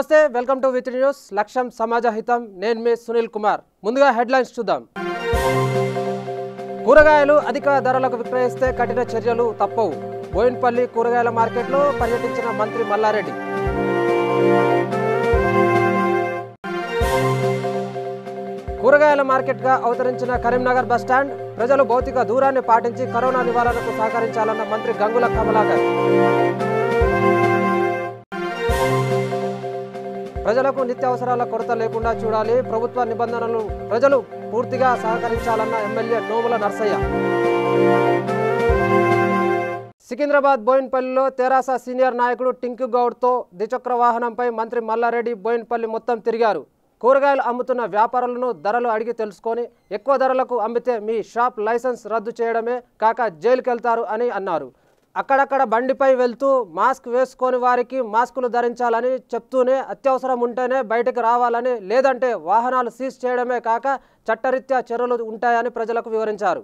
నమస్తే welcome to with news లక్ష్యం సమాజ హితం నేను మీ సునీల్ కుమార్ ముందుగా హెడ్లైన్స్ చూద్దాం కూరగాయలు అధిక ధరలకు విక్రయిస్తే కఠిన చర్యలు తప్పవు బోయిన్పల్లి కూరగాయల మార్కెట్లో పర్యటించిన మంత్రి మల్లారెడ్డి కూరగాయల మార్కెట్గా అవతరించిన కరీంనగర్ బస్టాండ్ ప్రజలు భౌతిక దూరాన్ని పాటించి కరోనా నివారణకు సహకరించాలన్న మంత్రి గంగుల కమలాకర్ ప్రజలకు నిత్యావసరాల కొరత లేకుండా చూడాలి ప్రభుత్వ నిబంధనలు ప్రజలు పూర్తిగా సహకరించాలన్న ఎమ్మెల్యే నోముల నర్సయ్య సికింద్రాబాద్ బోయిన్పల్లిలో తెరాస సీనియర్ నాయకుడు టింకు గౌడ్తో ద్విచక్ర వాహనంపై మంత్రి మల్లారెడ్డి బోయిన్పల్లి మొత్తం తిరిగారు కూరగాయలు అమ్ముతున్న వ్యాపారులను ధరలు అడిగి తెలుసుకొని ఎక్కువ ధరలకు అమ్మితే మీ షాప్ లైసెన్స్ రద్దు చేయడమే కాక జైలుకెళ్తారు అని అన్నారు అక్కడక్కడ బండిపై వెళ్తూ మాస్క్ వేసుకొని వారికి మాస్కులు ధరించాలని చెప్తూనే అత్యవసరం ఉంటేనే బయటకు రావాలని లేదంటే వాహనాలు సీజ్ చేయడమే కాక చట్టరీత్యా చర్యలు ఉంటాయని ప్రజలకు వివరించారు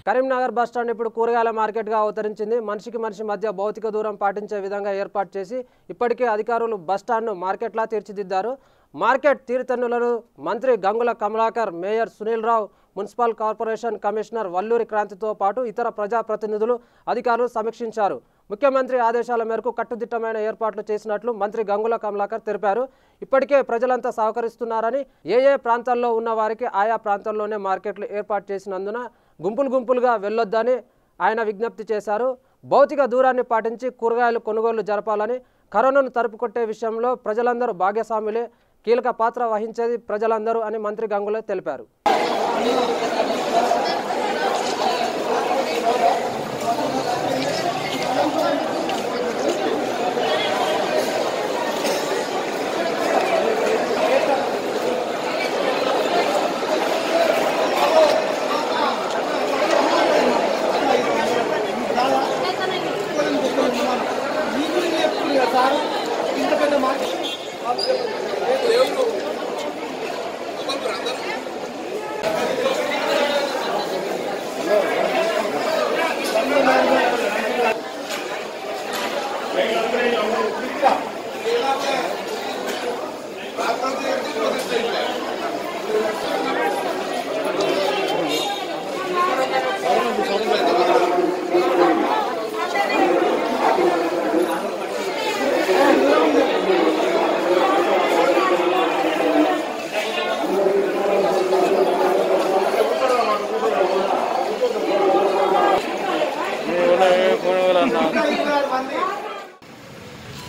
కరీంనగర్ బస్టాండ్ ఇప్పుడు కూరగాయల మార్కెట్గా అవతరించింది మనిషికి మనిషి మధ్య భౌతిక దూరం పాటించే విధంగా ఏర్పాటు చేసి ఇప్పటికే అధికారులు బస్టాండ్ను మార్కెట్లా తీర్చిదిద్దారు మార్కెట్ తీరుతెన్నులను మంత్రి Gangula Kamalakar mayor Sunil Rao municipal corporation commissioner Valluri క్రాంతితో పాటు ఇతర ప్రజాప్రతినిధులు అధికారులు సమీక్షించారు ముఖ్యమంత్రి ఆదేశాల మేరకు కట్టుదిట్టమైన ఏర్పాట్లు చేసినట్లు మంత్రి గంగుల కమలాకర్ తెలిపారు ఇప్పటికే ప్రజలంతా సహకరిస్తున్నారని ఏ ప్రాంతాల్లో ఉన్న వారికి ఆయా ప్రాంతాల్లోనే మార్కెట్లు ఏర్పాటు చేసినందున గుంపులుగా వెళ్లొద్దని ఆయన విజ్ఞప్తి చేశారు భౌతిక దూరాన్ని పాటించి కూరగాయలు కొనుగోలు జరపాలని కరోనాను తరుపుకొట్టే విషయంలో ప్రజలందరూ భాగస్వాములే కీలక పాత్ర వహించేది ప్రజలందరూ అని మంత్రి గంగుల తెలిపారు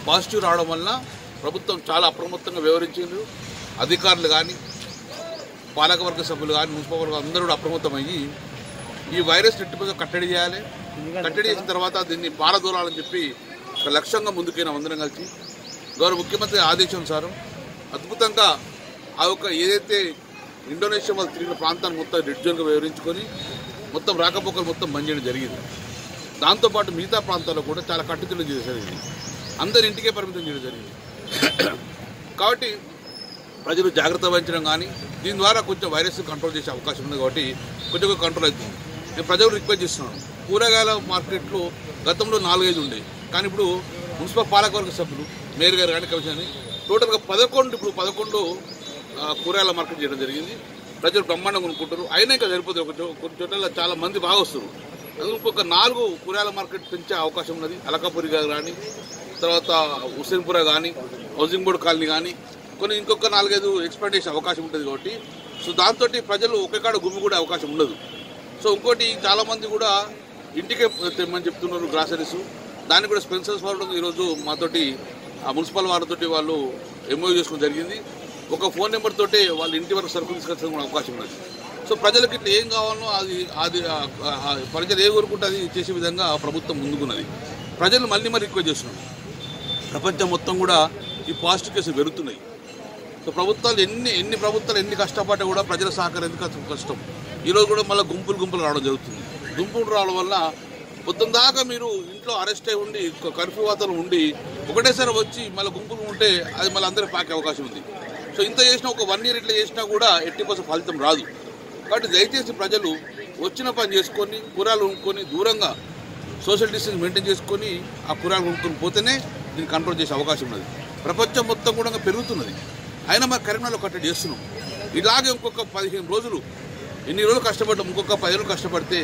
పాజిటివ్ రావడం వల్ల ప్రభుత్వం చాలా అప్రమత్తంగా వ్యవహరించింది అధికారులు కానీ పాలకవర్గ సభ్యులు కానీ మున్సిపల్ వర్గం అందరూ కూడా అప్రమత్తమయ్యి ఈ వైరస్ నెట్టిపోయి కట్టడి చేయాలి కట్టడి చేసిన తర్వాత దీన్ని పారదూరాలని చెప్పి ఒక లక్ష్యంగా ముందుకైనా అందరం కలిసి గౌరవ ముఖ్యమంత్రి ఆదేశానుసారం అద్భుతంగా ఆ యొక్క ఏదైతే ఇండోనేషియా వాళ్ళు తిరిగిన ప్రాంతాన్ని మొత్తం రెడ్ జోన్గా వివరించుకొని మొత్తం రాకపోకలు మొత్తం బంద్ చేయడం జరిగింది దాంతోపాటు మిగతా ప్రాంతాల్లో కూడా చాలా కట్టుదిట్టం చేసేది అందరి ఇంటికే పరిమితం చేయడం జరిగింది కాబట్టి ప్రజలు జాగ్రత్త వహించడం కానీ దీని ద్వారా కొంచెం వైరస్ కంట్రోల్ చేసే అవకాశం ఉంది కాబట్టి కొంచెం కంట్రోల్ అవుతుంది. నేను ప్రజలు రిక్వెస్ట్ చేస్తున్నాను, కూరగాయల మార్కెట్లు గతంలో 4-5 ఉండేవి, కానీ ఇప్పుడు మున్సిపల్ పాలకవర్గ సభ్యులు మేయర్ గారు కానీ కమిషన్ టోటల్గా 11 కూరగాయల మార్కెట్ చేయడం జరిగింది. ప్రజలు బ్రహ్మాండంగా కొనుక్కుంటారు. అయినా ఇంకా సరిపోతుంది. కొన్ని చోట్ల చాలా మంది బాగా వస్తారు. అందుకు ఒక 4 కూరగాయల మార్కెట్ పెంచే అవకాశం ఉన్నది. అలకాపురి కానీ, తర్వాత హుస్సేన్పుర కానీ, హౌసింగ్ బోర్డు కాలనీ కానీ కొన్ని ఇంకొక 4-5 ఎక్స్పాండ్ చేసే అవకాశం ఉంటుంది కాబట్టి సో దాంతో ప్రజలు ఒకేకాడ గుమిగూడే అవకాశం ఉండదు. సో ఇంకోటి చాలామంది కూడా ఇంటికే తెమ్మని చెప్తున్నారు గ్రాసరీస్. దానికి కూడా స్పెన్సర్స్ వాళ్ళు ఈరోజు మాతోటి ఆ మున్సిపల్ వారితోటి వాళ్ళు ఎంఓయూ చేసుకోవడం జరిగింది. ఒక ఫోన్ నెంబర్ తోటే వాళ్ళ ఇంటి వరకు సరుకులు తీసుకొచ్చడానికి కూడా అవకాశం ఉన్నది. సో ప్రజలకు ఇట్లా ఏం కావాలో అది ప్రజలు ఏ కోరుకుంటే అది చేసే విధంగా ప్రభుత్వం ముందుకున్నది. ప్రజలు మళ్ళీ రిక్వెస్ట్ చేస్తున్నాం. ప్రపంచం మొత్తం కూడా ఈ పాజిటివ్ కేసులు పెరుగుతున్నాయి. సో ప్రభుత్వాలు ఎన్ని ప్రభుత్వాలు ఎన్ని కష్టపడ్డా కూడా ప్రజల సహకారం ఎందుకు కష్టం. ఈరోజు కూడా మళ్ళీ గుంపులు రావడం జరుగుతుంది. గుంపులు రావడం వల్ల పొద్దున్న దాకా మీరు ఇంట్లో అరెస్ట్ అయి ఉండి కర్ఫ్యూ వాతావరణం ఉండి ఒకటేసారి వచ్చి మళ్ళీ గుంపులు ఉంటే అది మళ్ళీ అందరికీ పాకే అవకాశం ఉంది. సో ఇంత చేసినా ఒక 1 year ఇట్లా చేసినా కూడా 80% ఫలితం రాదు. కాబట్టి దయచేసి ప్రజలు వచ్చిన పని చేసుకొని కూరగాయలు కొనుక్కొని దూరంగా సోషల్ డిస్టెన్స్ మెయింటైన్ చేసుకొని ఆ కూరగాయలు కొనుక్కొని పోతేనే దీన్ని కంట్రోల్ చేసే అవకాశం ఉన్నది. ప్రపంచం మొత్తం కూడా పెరుగుతున్నది. అయినా మరి కరీంనగర్లో కట్టడి చేస్తున్నాం. ఇలాగే ఇంకొక 15 రోజులు ఎన్ని రోజులు కష్టపడ్డాం, ఇంకొక 10 రోజులు కష్టపడితే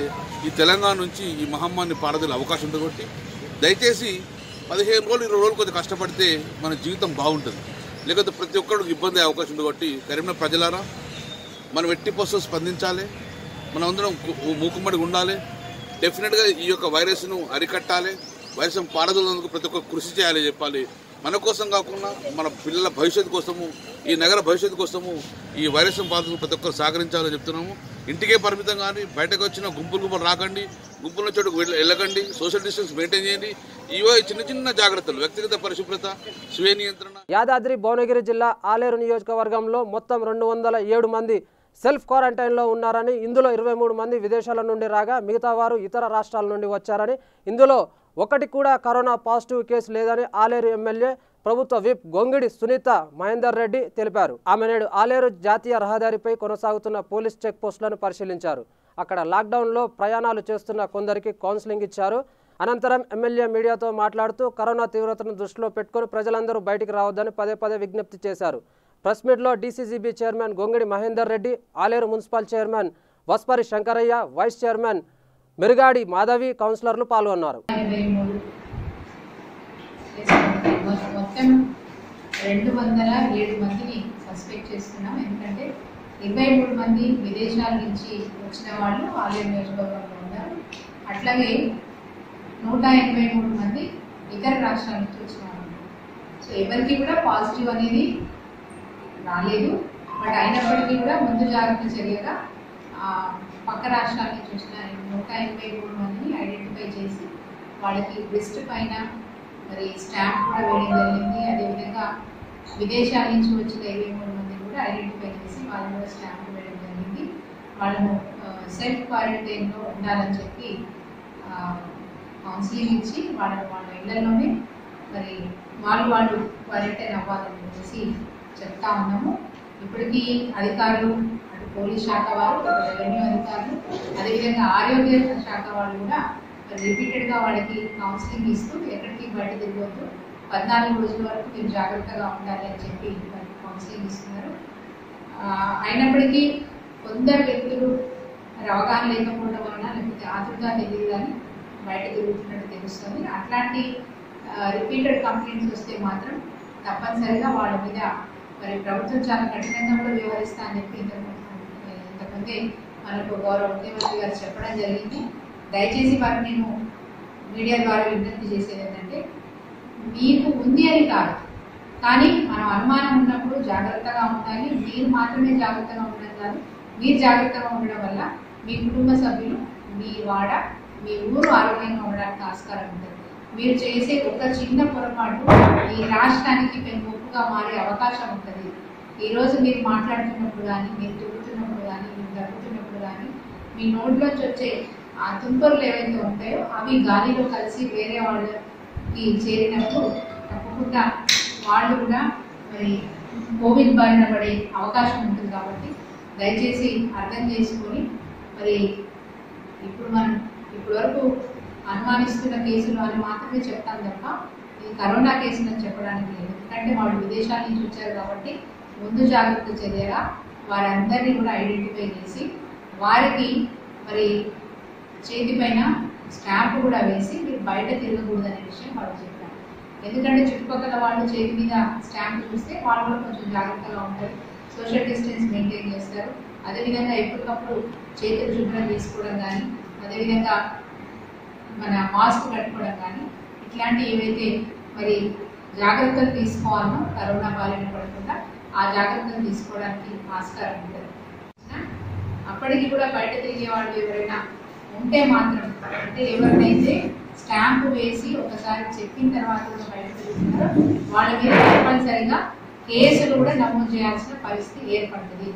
ఈ తెలంగాణ నుంచి ఈ మహమ్మారిని పారదలే అవకాశం ఉంటుంది. కాబట్టి దయచేసి 15 రోజులు 20 రోజులు కొంచెం కష్టపడితే మన జీవితం బాగుంటుంది. లేకపోతే ప్రతి ఒక్కరికి ఇబ్బంది అయ్యే అవకాశం ఉంది. కాబట్టి కరీంనగర్ ప్రజలారా మనం 80% స్పందించాలి. మనం అందరం మూకుమ్మడిగా ఉండాలి. డెఫినెట్గా ఈ యొక్క వైరస్ను అరికట్టాలి. వైరస్ పారదోలేందుకు ప్రతి ఒక్క కృషి చేయాలి చెప్పాలి. మన కోసం కాకుండా మన పిల్లల భవిష్యత్తు కోసము, ఈ నగర భవిష్యత్తు కోసము ఈ వైరస్ బాధలు ప్రతి ఒక్కరు సహకరించాలని చెప్తున్నాము. ఇంటికే పరిమితం కానీ బయటకు వచ్చిన గుంపులు రాకండి, గుంపుల చోటుకు వెళ్ళకండి, సోషల్ డిస్టెన్స్ మెయింటైన్ చేయండి. ఇవో చిన్న జాగ్రత్తలు, వ్యక్తిగత పరిశుభ్రత, స్వీయ నియంత్రణ. యాదాద్రి భువనగిరి జిల్లా ఆలేరు నియోజకవర్గంలో మొత్తం 207 మంది సెల్ఫ్ క్వారంటైన్లో ఉన్నారని, ఇందులో 23 మంది విదేశాల నుండి రాగా మిగతా వారు ఇతర రాష్ట్రాల నుండి వచ్చారని, ఇందులో ఒకటి కూడా కరోనా పాజిటివ్ కేసు లేదని ఆలేరు ఎమ్మెల్యే ప్రభుత్వ విప్ గొంగిడి సునీత మహేందర్ రెడ్డి తెలిపారు. ఆమె నేడు ఆలేరు జాతీయ రహదారిపై కొనసాగుతున్న పోలీస్ చెక్ పోస్టులను పరిశీలించారు. అక్కడ లాక్డౌన్లో ప్రయాణాలు చేస్తున్న కొందరికి కౌన్సిలింగ్ ఇచ్చారు. అనంతరం ఎమ్మెల్యే మీడియాతో మాట్లాడుతూ కరోనా తీవ్రతను దృష్టిలో పెట్టుకుని ప్రజలందరూ బయటికి రావద్దని పదే విజ్ఞప్తి చేశారు. ప్రెస్ మీట్లో DCCB chairman Gongidi Mahender Reddy, Aleru municipal chairman Vaspari Shankaraiah, vice chairman Merugadi Madhavi, కౌన్సిలర్లు పాల్గొన్నారు. మొత్తం 207 మందిని సస్పెక్ట్ చేస్తున్నాం. ఎందుకంటే 23 మంది విదేశాల నుంచి వచ్చిన వాళ్ళు ఆలేరు నియోజకవర్గంలో ఉన్నారు. అట్లాగే 183 మంది ఇతర రాష్ట్రాల నుంచి వచ్చిన వాళ్ళు. సో ఎవరికి కూడా పాజిటివ్ అనేది రాలేదు. బట్ అయినప్పటికీ కూడా ముందు జాగ్రత్త చర్యగా పక్క రాష్ట్రాల నుంచి వచ్చిన 183 మందిని ఐడెంటిఫై చేసి వాళ్ళకి లిస్ట్ పైన మరి స్టాంప్ కూడా వేయడం జరిగింది. అదేవిధంగా విదేశాల నుంచి వచ్చిన 23 మందిని కూడా ఐడెంటిఫై చేసి వాళ్ళని కూడా స్టాంప్ వేయడం జరిగింది. వాళ్ళను సెల్ఫ్ క్వారంటైన్లో ఉండాలని చెప్పి కౌన్సిలింగ్ ఇచ్చి వాళ్ళ ఇళ్లలోనే మరి వాళ్ళు క్వారంటైన్ అవ్వాలని చెప్పేసి చెప్తా ఉన్నాము. ఇప్పటికీ అధికారులు, అటు పోలీస్ శాఖ వారు, రెవెన్యూ అధికారులు, అదేవిధంగా ఆరోగ్య శాఖ వాళ్ళు కూడా రిపీటెడ్గా వాళ్ళకి కౌన్సిలింగ్ ఇస్తూ ఎక్కడికి బయట తిరగవద్దు, 14 రోజుల వరకు మీరు జాగ్రత్తగా ఉండాలి అని చెప్పి వాళ్ళకి కౌన్సిలింగ్ ఇస్తున్నారు. అయినప్పటికీ కొందరు వ్యక్తులు అవగాహన లేకపోవడం వలన లేకపోతే ఆతృతగా తెలియదు కానీ బయట తిరుగుతున్నట్టు తెలుస్తుంది. అట్లాంటి రిపీటెడ్ కంప్లైంట్స్ వస్తే మాత్రం తప్పనిసరిగా వాళ్ళ మీద మరి ప్రభుత్వం చాలా కఠినంగా కూడా వ్యవహరిస్తా అని చెప్పి ఇంతకుముందే మనకు గౌరవ ముఖ్యమంత్రి గారు చెప్పడం జరిగింది. దయచేసి వారు నేను మీడియా ద్వారా విజ్ఞప్తి చేసేది ఏంటంటే, మీకు ఉంది అని కాదు, కానీ మనం అనుమానం ఉన్నప్పుడు జాగ్రత్తగా ఉండాలి. మీరు మాత్రమే జాగ్రత్తగా ఉండడం కాదు, మీరు జాగ్రత్తగా ఉండడం వల్ల మీ కుటుంబ సభ్యులు, మీ వాడ, మీ ఊరు ఆరోగ్యంగా ఉండడానికి ఆస్కారం ఉంటుంది. మీరు చేసే ఒక చిన్న పొరపాటు ఈ రాష్ట్రానికి పెనుముప్పుగా మారే అవకాశం ఉంటుంది. ఈరోజు మీరు మాట్లాడుతున్నప్పుడు కానీ, మీరు తిరుగుతున్నప్పుడు కానీ, మీరు దగ్గుతున్నప్పుడు కానీ మీ నోట్లోంచి వచ్చే ఆ తుంపర్లు ఏవైతే ఉంటాయో అవి గాలిలో కలిసి వేరే వాళ్ళకి చేరినప్పుడు తప్పకుండా వాళ్ళు కూడా మరి కోవిడ్ బారిన పడే అవకాశం ఉంటుంది. కాబట్టి దయచేసి అర్థం చేసుకొని మరి ఇప్పుడు వరకు అనుమానిస్తున్న కేసులు అని మాత్రమే చెప్తాం తప్ప ఇది కరోనా కేసులు అని చెప్పడానికి లేదు. ఎందుకంటే వాళ్ళు విదేశాల నుంచి వచ్చారు కాబట్టి ముందు జాగ్రత్త చర్యగా వారందరినీ కూడా ఐడెంటిఫై చేసి వారికి మరి చేతిపైన స్టాంప్ కూడా వేసి మీరు బయట తిరగకూడదనే విషయం వాళ్ళు చెప్పారు. ఎందుకంటే చుట్టుపక్కల వాళ్ళు చేతి మీద స్టాంప్ చూస్తే వాళ్ళు కూడా కొంచెం జాగ్రత్తగా ఉంటారు, సోషల్ డిస్టెన్స్ మెయింటైన్ చేస్తారు. అదేవిధంగా ఎప్పటికప్పుడు చేతులు శుభ్రం చేసుకోవడం కానీ, అదేవిధంగా మన మాస్క్ కట్టుకోవడం కానీ, ఇట్లాంటి ఏవైతే మరి జాగ్రత్తలు తీసుకోవాలనో కరోనా బారిన పడకుండా ఆ జాగ్రత్తలు తీసుకోవడానికి ఆస్కారం ఉంటుంది. అప్పటికి కూడా బయట తిరిగే వాళ్ళు ఎవరైనా ఉంటే మాత్రం, అంటే ఎవరినైతే స్టాంపు వేసి ఒకసారి చెప్పిన తర్వాత కూడా బయట తిరుగుతున్నారో వాళ్ళ మీద తప్పనిసరిగా కేసులు కూడా నమోదు చేయాల్సిన పరిస్థితి ఏర్పడుతుంది.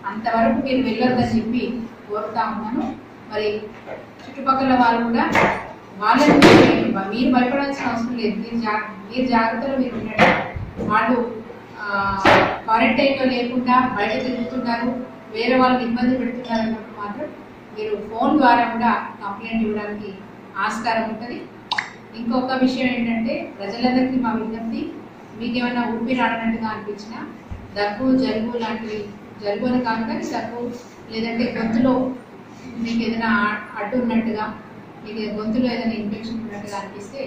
అంతవరకు మీరు వెళ్ళొద్దని చెప్పి కోరుతా ఉన్నాను. మరి చుట్టుపక్కల వాళ్ళు కూడా వాళ్ళని మీరు భయపడాల్సిన అవసరం లేదు. మీరు జాగ్రత్తలో మీరు ఉండండి. వాళ్ళు క్వారంటైన్లో లేకుండా బయట తిరుగుతున్నారు, వేరే వాళ్ళని ఇబ్బంది పెడుతున్నారు అన్నప్పుడు మాత్రం మీరు ఫోన్ ద్వారా కూడా కంప్లైంట్ ఇవ్వడానికి ఆస్కారం ఉంటుంది. ఇంకొక విషయం ఏంటంటే ప్రజలందరికీ మా విజ్ఞప్తి, మీకు ఏమైనా ఊపిరాడనట్టుగా అనిపించినా, దగ్గు జలుబు లాంటివి, జలుబు అని కాదు కానీ దగ్గు లేదంటే గొంతులో మీకు ఏదైనా అడ్డు ఉన్నట్టుగా, మీకు గొంతులో ఏదైనా ఇన్ఫెక్షన్ ఉన్నట్టుగా అనిపిస్తే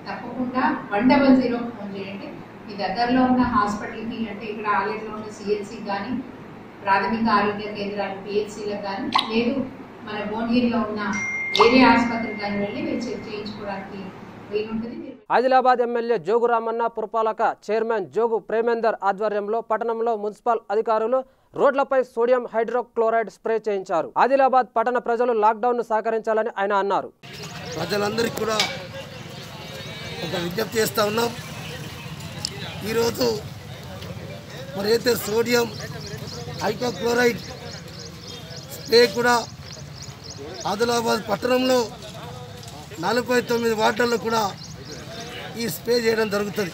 తప్పకుండా 100 ఫోన్ చేయండి. మీ దగ్గరలో ఉన్న హాస్పిటల్కి, అంటే ఇక్కడ ఆలయంలో ఉన్న సిహెచ్సికి కానీ, ప్రాథమిక ఆరోగ్య కేంద్రాలు పిహెచ్సిలకు కానీ, లేదు మన భువనగిరిలో ఉన్న ఏరియా ఆసుపత్రికి కానీ వెళ్ళి మీరు చెక్ చేయించుకోవడానికి వీలుంటుంది. ఆదిలాబాద్ ఎమ్మెల్యే జోగు రామన్న పురపాలక చైర్మన్ జోగు ప్రేమేందర్ ఆధ్వర్యంలో పట్టణంలో మున్సిపల్ అధికారులు రోడ్లపై సోడియం హైడ్రోక్లోరైడ్ స్ప్రే చేయించారు. ఆదిలాబాద్ పట్టణ ప్రజలు లాక్డౌన్ను సహకరించాలని ఆయన అన్నారు. ప్రజలందరికీ కూడా ఒక విజ్ఞప్తి చేస్తూ ఉన్నాం. ఈరోజు మరి అయితే సోడియం హైడ్రోక్లోరైడ్ స్ప్రే కూడా ఆదిలాబాద్ పట్టణంలో 49 వార్డుల్లో కూడా ఈ స్ప్రే చేయడం జరుగుతుంది.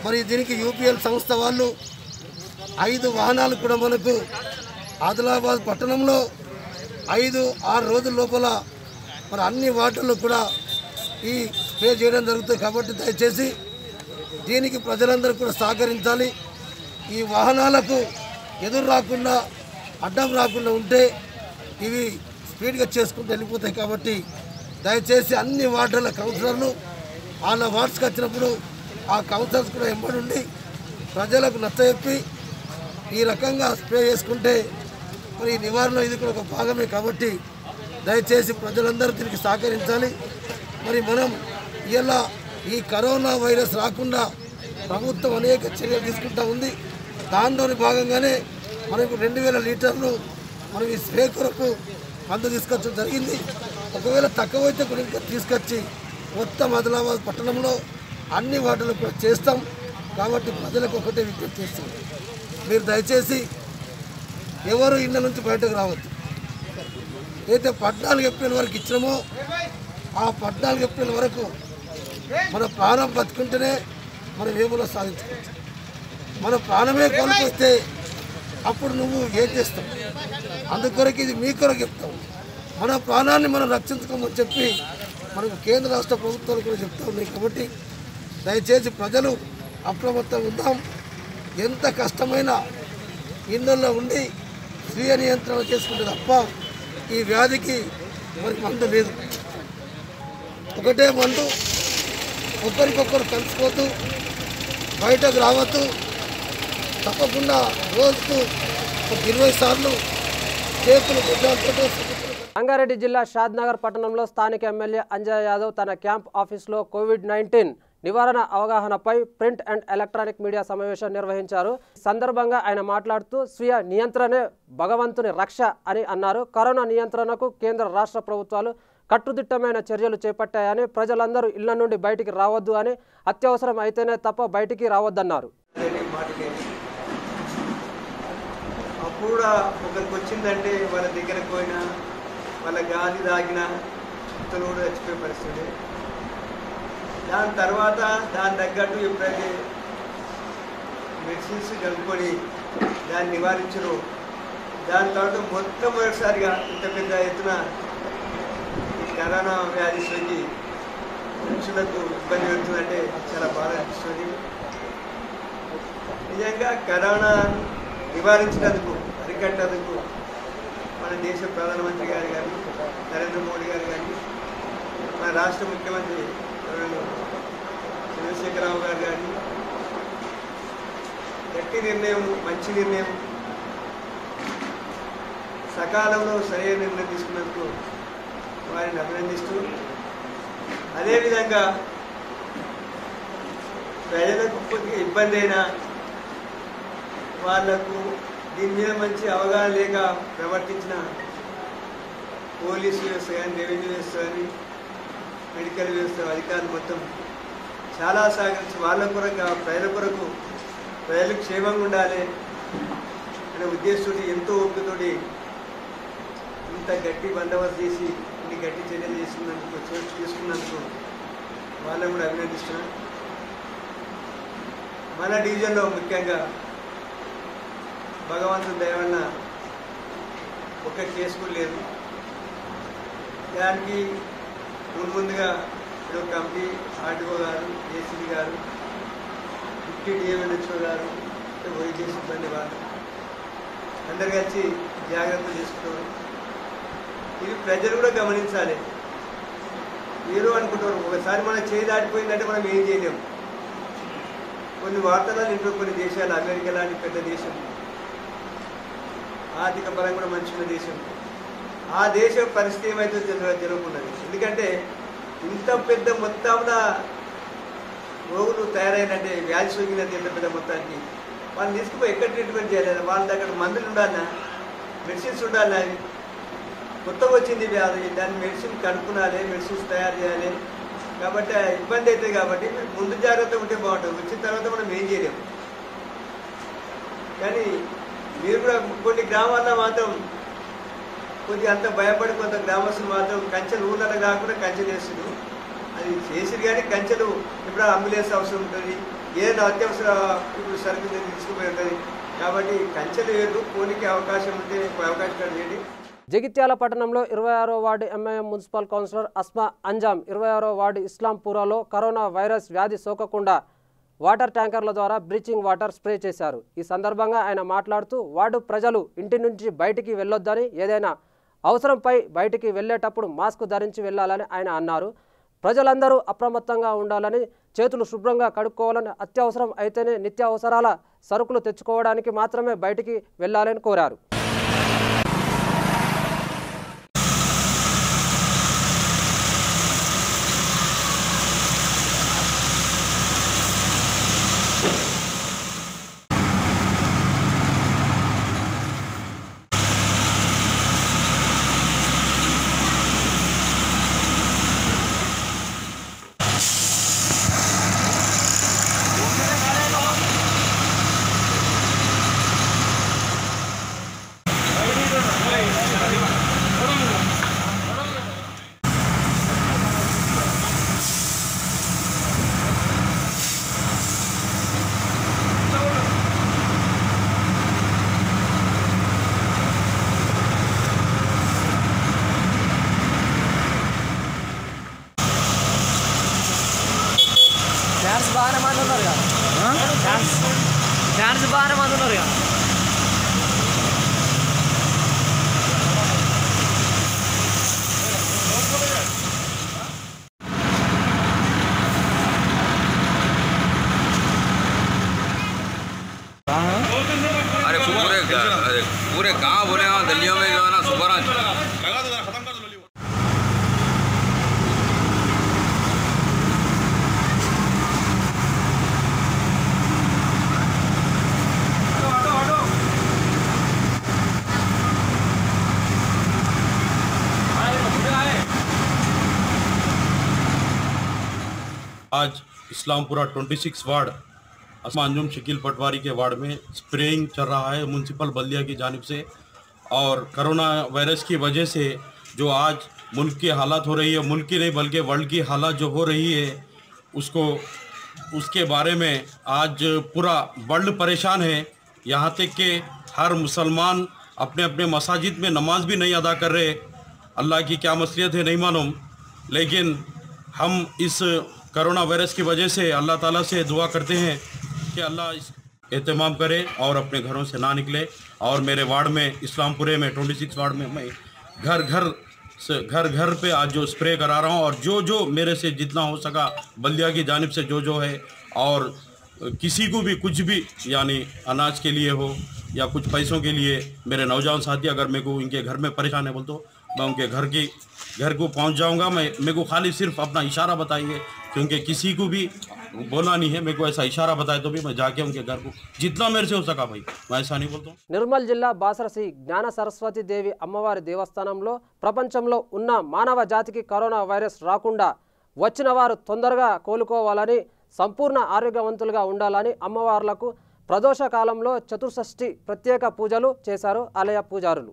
మరి దీనికి యూపీఎల్ సంస్థ వాళ్ళు 5 వాహనాలు కూడా మనకు ఆదిలాబాద్ పట్టణంలో 5-6 రోజుల లోపల మరి అన్ని వార్డుల్లో కూడా ఈ స్ప్రే చేయడం జరుగుతుంది. కాబట్టి దయచేసి దీనికి ప్రజలందరూ కూడా సహకరించాలి. ఈ వాహనాలకు ఎదురు రాకుండా, అడ్డం రాకుండా ఉంటే ఇవి స్పీడ్గా చేసుకుంటూ వెళ్ళిపోతాయి. కాబట్టి దయచేసి అన్ని వార్డుల కౌన్సిలర్లు వాళ్ళ వార్డ్స్కి వచ్చినప్పుడు ఆ కౌన్సిలర్స్ కూడా ఎంబడి ప్రజలకు నచ్చజెప్పి ఈ రకంగా స్ప్రే చేసుకుంటే మరి నివారణ ఇది కూడా ఒక భాగమే. కాబట్టి దయచేసి ప్రజలందరూ దీనికి సహకరించాలి. మరి మనం ఇలా ఈ కరోనా వైరస్ రాకుండా ప్రభుత్వం అనేక చర్యలు తీసుకుంటూ ఉంది. దానిలోని భాగంగానే మనకు 2000 లీటర్లు మనం ఈ స్ప్రే కొరకు మందు తీసుకొచ్చడం జరిగింది. ఒకవేళ తక్కువైతే కూడా ఇంకా తీసుకొచ్చి మొత్తం ఆదిలాబాద్ పట్టణంలో అన్ని వార్డులు కూడా చేస్తాం. కాబట్టి ప్రజలకు ఒకటే విజ్ఞప్తి చేస్తాం, మీరు దయచేసి ఎవరు ఇళ్ళ నుంచి బయటకు రావద్దు. అయితే 14 ఏప్రిల్ వరకు ఇచ్చినామో ఆ 14 ఏప్రిల్ వరకు మన ప్రాణం బతుకుంటేనే మనం ఏమో సాధించుకోవచ్చు. మన ప్రాణమే కోల్పోతే అప్పుడు నువ్వు ఏం చేస్తావు? అందుకొరకు ఇది మీ కొరకు చెప్తావు. మన ప్రాణాన్ని మనం రక్షించుకోమని చెప్పి మనకు కేంద్ర రాష్ట్ర ప్రభుత్వాలు కూడా చెప్తా ఉన్నాయి. కాబట్టి దయచేసి ప్రజలు అప్రమత్తంగా ఉందాం. ఎంత కష్టమైనా ఇళ్ళల్లో ఉండి స్వీయ నియంత్రణ చేసుకుంటే తప్ప ఈ వ్యాధికి మరి మందు లేదు. ఒకటే మందు, ఒకరికొకరు కలుసుకోవద్దు, బయటకు రావద్దు. తప్పకుండా రోజుకు 20 సార్లు చేతులు గుడ్డలతో. రంగారెడ్డి జిల్లా షాద్నగర్ పట్టణంలో స్థానిక ఎమ్మెల్యే అంజయ్ యాదవ్ తన క్యాంప్ ఆఫీసులో కోవిడ్-19 నివారణ అవగాహనపై ప్రింట్ అండ్ ఎలక్ట్రానిక్ మీడియా సమావేశం నిర్వహించారు. సందర్భంగా ఆయన మాట్లాడుతూ స్వీయ నియంత్రణే భగవంతుని రక్ష అని అన్నారు. కరోనా నియంత్రణకు కేంద్ర రాష్ట్ర ప్రభుత్వాలు కట్టుదిట్టమైన చర్యలు చేపట్టాయని, ప్రజలందరూ ఇళ్ల నుండి బయటికి రావద్దు అని, అత్యవసరం అయితేనే తప్ప బయటికి రావద్దన్నారు. అప్పుడు ఒకరికి వచ్చిందంటే వాళ్ళ దగ్గరకు పోయినా, వాళ్ళ గాలి తాగిన చుట్టలు కూడా చచ్చిపోయే పరిస్థితి. దాని తర్వాత దాని తగ్గట్టు ఎప్పుడైతే మెడిసిన్స్ కనుక్కొని దాన్ని నివారించరు. దాని తర్వాత మొట్టమొదటిసారిగా ఇంత పెద్ద ఎత్తున ఈ కరోనా వ్యాధి సోకి మనుషులకు ఇబ్బంది పెడుతుందంటే చాలా బాధ అనిపిస్తుంది. నిజంగా కరోనా నివారించినందుకు, అరికట్టేందుకు మన దేశ ప్రధానమంత్రి గారు కానీ, నరేంద్ర మోడీ గారు కానీ, మన రాష్ట్ర ముఖ్యమంత్రి చంద్రశేఖరరావు గారు కానీ గట్టి నిర్ణయం, మంచి నిర్ణయం, సకాలంలో సరైన నిర్ణయం తీసుకున్నందుకు వారిని అభినందిస్తూ, అదేవిధంగా ప్రజలకు కొద్దిగా ఇబ్బంది అయినా వాళ్లకు దీని మీద మంచి అవగాహన లేక ప్రవర్తించిన పోలీసు వ్యవస్థ కానీ, రెవెన్యూ వ్యవస్థ కానీ, మెడికల్ వ్యవస్థ అధికారులు మొత్తం చాలా సహకరించి వాళ్ళ కొరకు, ప్రజల కొరకు, ప్రజలు క్షేమంగా ఉండాలి అనే ఉద్దేశంతో ఎంతో ఓపికతోటి ఇంత గట్టి బందోబస్తు చేసి ఇన్ని గట్టి చర్యలు తీసుకున్నందుకు వాళ్ళని కూడా అభినందిస్తున్నాం. మన డివిజన్లో ముఖ్యంగా భగవంతుని దయ వలన ఒక కేసు కూడా లేదు. దానికి ముందుగా ఇప్పుడు కమిటీ ఆర్డీఓ గారు, ఏసీబీ గారు, డిప్యూటీ డిఎంఎన్హెచ్ఓ గారు, వైద్య సిబ్బంది వాళ్ళు అందరు కలిసి జాగ్రత్తలు తీసుకుంటారు. ఇది ప్రజలు కూడా గమనించాలి. ఏదో అనుకుంటారు, ఒకసారి మనం చేయి దాటిపోయిందంటే మనం ఏం చేయలేము. కొన్ని వార్తలను ఇంట్లో కొన్ని దేశాలు, అమెరికా లాంటి పెద్ద దేశం, ఆర్థిక పరంగా కూడా మంచిగా దేశం, ఆ దేశ పరిస్థితి ఏమైతే జరుగుతున్నది. ఎందుకంటే ఇంత పెద్ద మొత్తంలో రోగులు తయారైనంటే, వ్యాధి సోకినది ఎంత పెద్ద మొత్తానికి, వాళ్ళని తీసుకుపోయి ఎక్కడ ట్రీట్మెంట్ చేయలేదు. వాళ్ళ దగ్గర మందులు ఉండాలన్నా, మెడిసిన్స్ ఉండాలన్నా, కొత్తగా వచ్చింది వ్యాధి, దాన్ని మెడిసిన్ కనుక్కునాలి, మెడిసిన్స్ తయారు చేయాలి. కాబట్టి ఇబ్బంది అవుతుంది. కాబట్టి ముందు జాగ్రత్త ఉంటే బాగుంటుంది. వచ్చిన తర్వాత మనం ఏం చేయలేము. కానీ మీరు కూడా కొన్ని గ్రామాల్లో మాత్రం కొద్దిగా అంత భయపడి కొంత గ్రామస్తులు మాత్రం కంచెలు ఊళ్ళలో కాకుండా కంచెలు వేస్తున్నారు. అది చేసిరు కానీ కంచెలు ఇప్పుడు అంబులెన్స్ అవసరం ఉంటుంది, ఏదైనా అత్యవసర ఇప్పుడు సరుకు తీసుకుపోయి ఉంటుంది. కాబట్టి కంచెలు వేరు, పోనీకి అవకాశం ఉంటే అవకాశం చేయండి. జగిత్యాల పట్టణంలో 26వ ward MIM municipal councillor Asma Anjam 26వ వార్డు ఇస్లాంపురాలో కరోనా వైరస్ వ్యాధి సోకకుండా వాటర్ ట్యాంకర్ల ద్వారా బ్లీచింగ్ వాటర్ స్ప్రే చేశారు. ఈ సందర్భంగా ఆయన మాట్లాడుతూ వార్డు ప్రజలు ఇంటి నుంచి బయటికి వెళ్ళొద్దని, ఏదైనా అవసరంపై బయటికి వెళ్ళేటప్పుడు మాస్క్ ధరించి వెళ్ళాలని ఆయన అన్నారు. ప్రజలందరూ అప్రమత్తంగా ఉండాలని, చేతులు శుభ్రంగా కడుక్కోవాలని, అత్యవసరం అయితేనే నిత్యావసరాల సరుకులు తెచ్చుకోవడానికి మాత్రమే బయటికి వెళ్ళాలని కోరారు. ఫ్యాన్స్ బాగానే మంది ఉన్నారు కదా. अरे पूरे गाँव बोले हाँ गलियों में जो है ना सुबह आज इस्लामपुरा 26 वार्ड अस्मा अंजुम शकील पटवारी के वार्ड में स्प्रेइंग चल रहा है म्यूनसिपल बल्दिया की जानिब से। और कोरोना वायरस की वजह से जो आज मुल्क की हालत हो रही है, मुल्क की नहीं बल्कि वर्ल्ड की हालत जो हो रही है, उसको उसके बारे में आज पूरा वर्ल्ड परेशान है। यहाँ तक कि हर मुसलमान अपने अपने मसाजिद में नमाज भी नहीं अदा कर रहे। अल्लाह की क्या मसलियत है नहीं मालूम, लेकिन हम इस कोरोना वायरस की वजह से अल्लाह ताला से दुआ करते हैं कि अल्लाह इस एहतमाम करे और अपने घरों से ना निकले। और मेरे वार्ड में इस्लामपुरे में 26 वार्ड में मैं घर घर पे आज जो स्प्रे करा रहा हूँ, और जो मेरे से जितना हो सका बल्दिया की जानिब से जो है, और किसी को भी कुछ भी यानी अनाज के लिए हो या कुछ पैसों के लिए, मेरे नौजवान साथी अगर मेरे को इनके घर में परेशान है बोल तो मैं उनके घर को पहुंच जाऊंगा। मेरे को खाली सिर्फ अपना इशारा बताइए, क्योंकि किसी को भी बोलना नहीं है, मेरे को ऐसा इशारा बताए तो भी मैं जाके उनके घर को जितना मेरे से हो सका भाई, मैं ऐसा नहीं बोलता हूँ। నిర్మల్ జిల్లా బాసర శ్రీ జ్ఞాన సరస్వతి దేవి అమ్మవారి దేవస్థానంలో ప్రపంచంలో ఉన్న మానవ జాతికి కరోనా వైరస్ రాకుండా వచ్చిన వారు తొందరగా కోలుకోవాలని, సంపూర్ణ ఆరోగ్యవంతులుగా ఉండాలని అమ్మవార్లకు ప్రదోష కాలంలో చతుర్షష్ఠి ప్రత్యేక పూజలు చేశారు ఆలయ పూజారులు.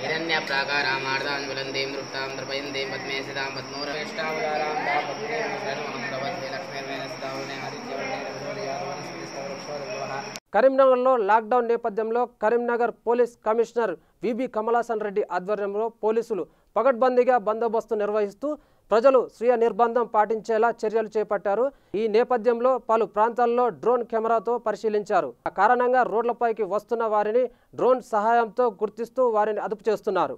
हिरण्य प्राकारामार्दां बुलंदीं दृष्टां द्रपयन्तीं पद्मे सितां पद्मोरवेष्टावतारां दापत्नीं सर्वमङ्गलवत्ते लक्ष्मीर्वेण सितावने కరీంనగర్లో లాక్డౌన్ నేపథ్యంలో Karimnagar police commissioner VB Kamalasan Reddy ఆధ్వర్యంలో పోలీసులు పకడ్బందీగా బందోబస్తు నిర్వహిస్తూ ప్రజలు స్వీయ నిర్బంధం పాటించేలా చర్యలు చేపట్టారు. ఈ నేపథ్యంలో పలు ప్రాంతాల్లో డ్రోన్ కెమెరాతో పరిశీలించారు. ఆ కారణంగా రోడ్లపైకి వస్తున్న వారిని డ్రోన్ సహాయంతో గుర్తిస్తూ వారిని అదుపు చేస్తున్నారు.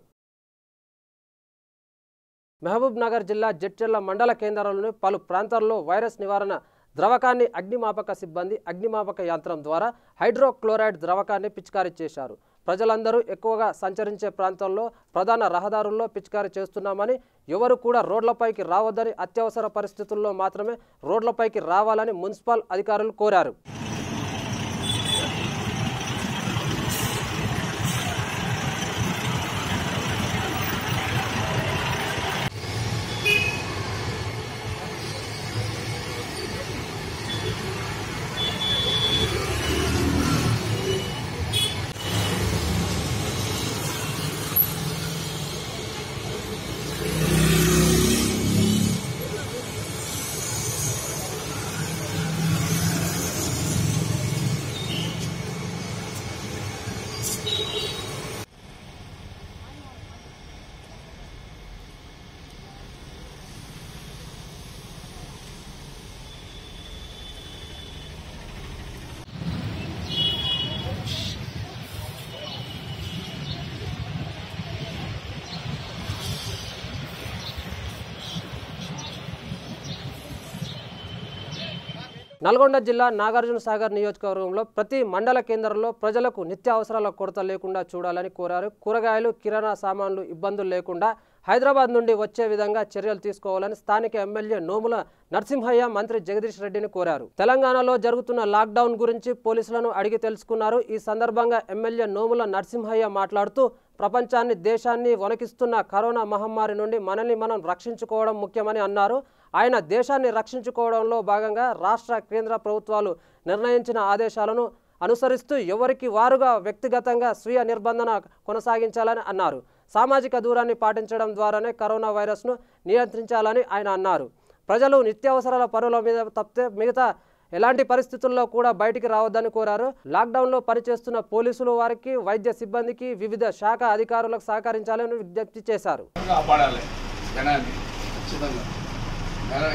మహబూబ్ నగర్ జిల్లా జడ్చర్ల మండల కేంద్రాల్లోని పలు ప్రాంతాల్లో వైరస్ నివారణ ద్రవకాన్ని అగ్నిమాపక సిబ్బంది అగ్నిమాపక యంత్రం ద్వారా హైడ్రోక్లోరైడ్ ద్రవకాన్ని పిచికారీ చేశారు. ప్రజలందరూ ఎక్కువగా సంచరించే ప్రాంతాల్లో ప్రధాన రహదారుల్లో పిచికారీ చేస్తున్నామని, ఎవరు కూడా రోడ్లపైకి రావద్దని, అత్యవసర పరిస్థితుల్లో మాత్రమే రోడ్లపైకి రావాలని మున్సిపల్ అధికారులు కోరారు. నల్గొండ జిల్లా నాగార్జున సాగర్ నియోజకవర్గంలో ప్రతి మండల కేంద్రంలో ప్రజలకు నిత్యావసరాల కొరత లేకుండా చూడాలని కోరారు. కూరగాయలు, కిరాణా సామాన్లు ఇబ్బందులు లేకుండా హైదరాబాద్ నుండి వచ్చే విధంగా చర్యలు తీసుకోవాలని స్థానిక ఎమ్మెల్యే నోముల నరసింహయ్య మంత్రి జగదీష్ రెడ్డిని కోరారు. తెలంగాణలో జరుగుతున్న లాక్డౌన్ గురించి పోలీసులను అడిగి తెలుసుకున్నారు. ఈ సందర్భంగా ఎమ్మెల్యే నోముల నరసింహయ్య మాట్లాడుతూ ప్రపంచాన్ని, దేశాన్ని వణికిస్తున్న కరోనా మహమ్మారి నుండి మనల్ని మనం రక్షించుకోవడం ముఖ్యమని అన్నారు. ఆయన దేశాన్ని రక్షించుకోవడంలో భాగంగా రాష్ట్ర, కేంద్ర ప్రభుత్వాలు నిర్ణయించిన ఆదేశాలను అనుసరిస్తూ ఎవరికి వారుగా వ్యక్తిగతంగా స్వీయ నిర్బంధన కొనసాగించాలని అన్నారు. సామాజిక దూరాన్ని పాటించడం ద్వారానే కరోనా వైరస్ను నియంత్రించాలని ఆయన అన్నారు. ప్రజలు నిత్యావసరాల పనుల మీద తప్పితే మిగతా ఎలాంటి పరిస్థితుల్లో కూడా బయటికి రావద్దని కోరారు. లాక్డౌన్లో పనిచేస్తున్న పోలీసులు, వారికి, వైద్య సిబ్బందికి, వివిధ శాఖ అధికారులకు సహకరించాలని విజ్ఞప్తి చేశారు.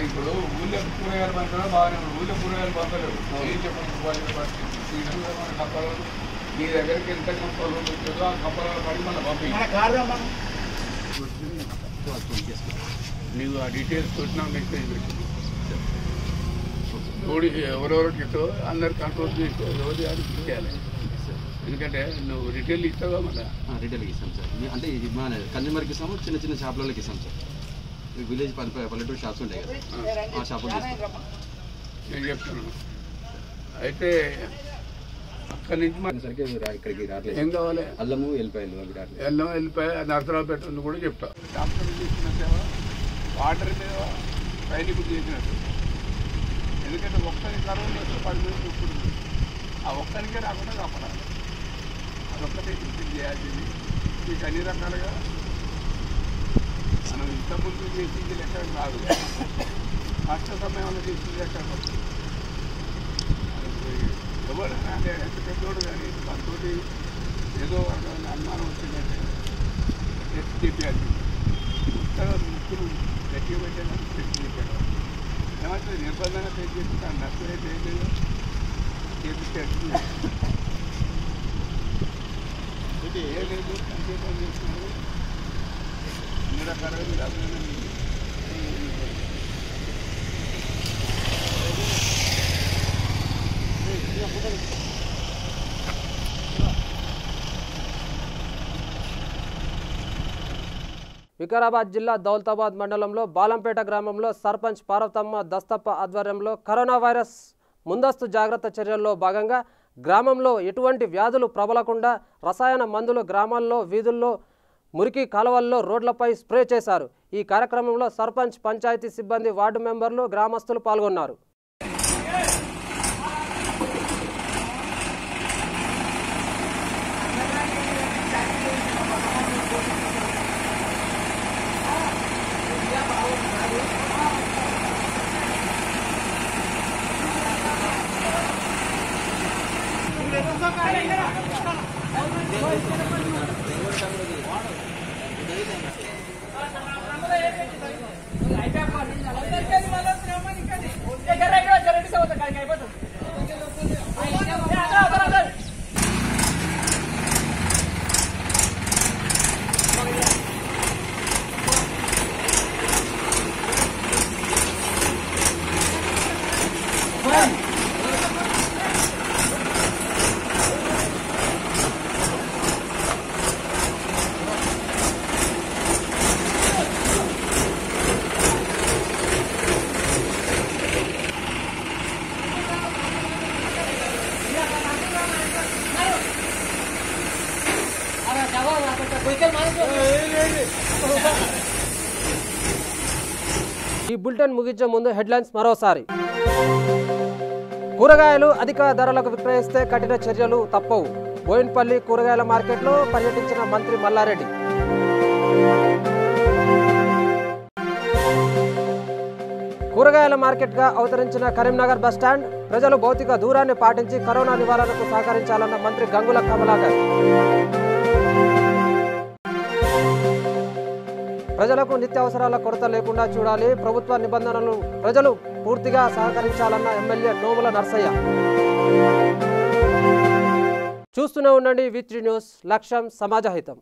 ఇప్పుడు ఊళ్ళో కూరగాయలు పంచడం బాగానే ఊళ్ళో కూరగాయలు పంపలేదు. ఏం చెప్పండి నీ దగ్గరికి ఎంత కప్పలు ఉంటుందో ఆ కప్పల పడి మళ్ళీ పంపి నీవు ఆ డీటెయిల్స్ పెట్టినా మెసేజ్ పెట్టింది ఎవరెవరికి ఇస్తావో అందరు కంట్రోల్ చేసి ఎవరి అది ఇచ్చేయాలి. ఎందుకంటే నువ్వు రిటైల్ ఇస్తావా మళ్ళీ రిటైల్కి ఇస్తాం సార్. అంటే ఇది మన కన్జ్యూమర్కి ఇస్తాము, చిన్న చిన్న షాపులకి ఇస్తాం సార్. విలేజ్ పల్లెటూరు షాప్స్ ఉంటాయి కదా, ఆ షాపులు నేను చెప్తున్నాను. అయితే అక్కడి నుంచి సరికి ఇక్కడికి రావట్లేదు. ఏం కావాలి? అల్లము ఎల్లిపాయలు అల్లం వెళ్ళిపోయి నరసరావు పెట్టని కూడా చెప్తా. డాక్టర్ చేసినట్టు వాటర్ మీద సైనికులు చేసినట్టు. ఎందుకంటే ఒక్కరికి కరోనా 10 మంది చూస్తుంది. ఆ ఒక్కరికే రాకుండా కాపాడాలి. అదొక్కటే చేయాల్సింది. మీకు అన్ని రకాలుగా మనం ఇంతకుముందు చేసింది లెక్క కాదు, కష్ట సమయంలో చేసింది లెక్క వస్తుంది. ఎవరైనా అంటే ఎంత పెద్దోడు కానీ దాంతో ఏదో అనుమానం వచ్చిందంటే టెస్ట్ చేయాల్సింది. కొత్తగా ముక్కులు గట్టిగా పెట్టేదాన్ని టెస్ట్ చెప్పాడు. ఏమంటే నిర్బంధంగా టెస్ట్ చేసి దాన్ని నష్టమే చేయలేదు, చేపిస్తే ఇది ఏ లేదు సంకేతం చేస్తున్నారు. అన్ని రకాలుగా మీరు అభినందన. వికారాబాద్ జిల్లా దౌలతాబాద్ మండలంలో బాలంపేట గ్రామంలో సర్పంచ్ పార్వతమ్మ దస్తప్ప ఆధ్వర్యంలో కరోనా వైరస్ ముందస్తు జాగ్రత్త చర్యల్లో భాగంగా గ్రామంలో ఎటువంటి వ్యాధులు ప్రబలకుండా రసాయన మందులు గ్రామాల్లో, వీధుల్లో, మురికి కాలువల్లో, రోడ్లపై స్ప్రే చేశారు. ఈ కార్యక్రమంలో సర్పంచ్, పంచాయతీ సిబ్బంది, వార్డు మెంబర్లు, గ్రామస్తులు పాల్గొన్నారు. ఈ బులెటిన్ ముగించే ముందు హెడ్లైన్స్ మరోసారి. కూరగాయలు అధిక ధరలకు విక్రయిస్తే కఠిన చర్యలు తప్పవు. బోయిన్పల్లి కూరగాయల మార్కెట్లో పర్యటించిన మంత్రి మల్లారెడ్డి. కూరగాయల మార్కెట్గా అవతరించిన కరీంనగర్ బస్టాండ్, ప్రజలు భౌతిక దూరాన్ని పాటించి కరోనా నివారణకు సహకరించాలన్న మంత్రి గంగుల కమలాకర్. ప్రజలకు నిత్యావసరాల కొరత లేకుండా చూడాలి, ప్రభుత్వ నిబంధనలు ప్రజలు పూర్తిగా సహకరించాలన్న ఎమ్మెల్యే నోముల నర్సయ్య. చూస్తూనే ఉండండి V3 న్యూస్, లక్ష్యం సమాజహితం.